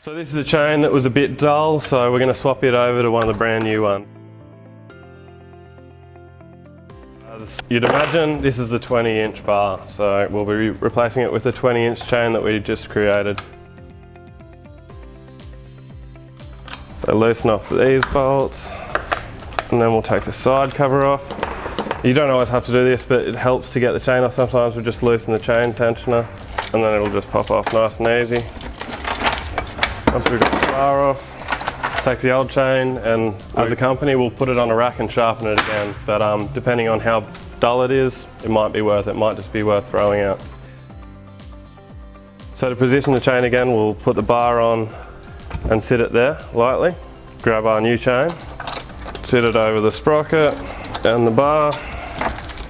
So this is a chain that was a bit dull, so we're going to swap it over to one of the brand new ones. As you'd imagine, this is the 20-inch bar, so we'll be replacing it with the 20-inch chain that we just created. So loosen off these bolts, and then we'll take the side cover off. You don't always have to do this, but it helps to get the chain off. Sometimes we just loosen the chain tensioner, and then it'll just pop off nice and easy. Once we've got the bar off, take the old chain, and as a company we'll put it on a rack and sharpen it again. But depending on how dull it is, it might be worth it. It might just be worth throwing out. So to position the chain again, we'll put the bar on and sit it there lightly. Grab our new chain, sit it over the sprocket and the bar.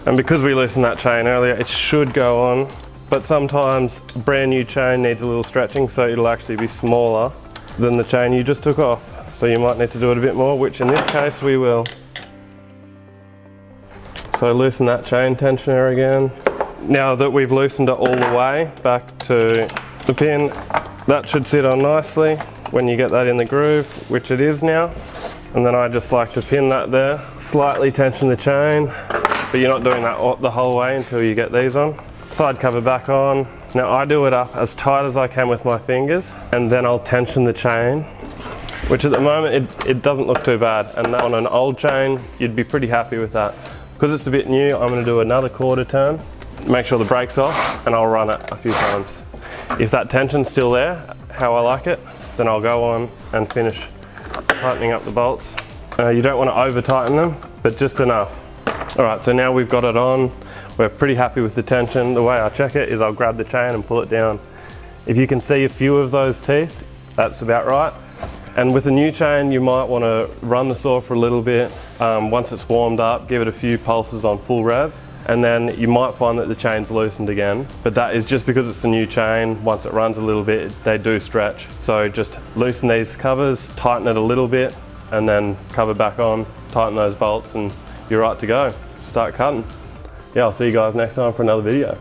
And because we loosened that chain earlier, it should go on. But sometimes a brand new chain needs a little stretching, so it'll actually be smaller than the chain you just took off. So you might need to do it a bit more, which in this case we will. So loosen that chain tensioner again. Now that we've loosened it all the way back to the pin, that should sit on nicely when you get that in the groove, which it is now. And then I just like to pin that there, slightly tension the chain, but you're not doing that the whole way until you get these on. Side cover back on. Now I do it up as tight as I can with my fingers, and then I'll tension the chain, which at the moment it doesn't look too bad. And on an old chain, you'd be pretty happy with that. Because it's a bit new, I'm going to do another quarter turn, make sure the brake's off, and I'll run it a few times. If that tension's still there, how I like it, then I'll go on and finish tightening up the bolts. You don't want to over tighten them, but just enough. Alright, so now we've got it on. We're pretty happy with the tension. The way I check it is I'll grab the chain and pull it down. If you can see a few of those teeth, that's about right. And with a new chain, you might want to run the saw for a little bit. Once it's warmed up, give it a few pulses on full rev, and then you might find that the chain's loosened again. But that is just because it's a new chain. Once it runs a little bit, they do stretch. So just loosen these covers, tighten it a little bit, and then cover back on, tighten those bolts, and you're right to go. Start cutting. Yeah, I'll see you guys next time for another video.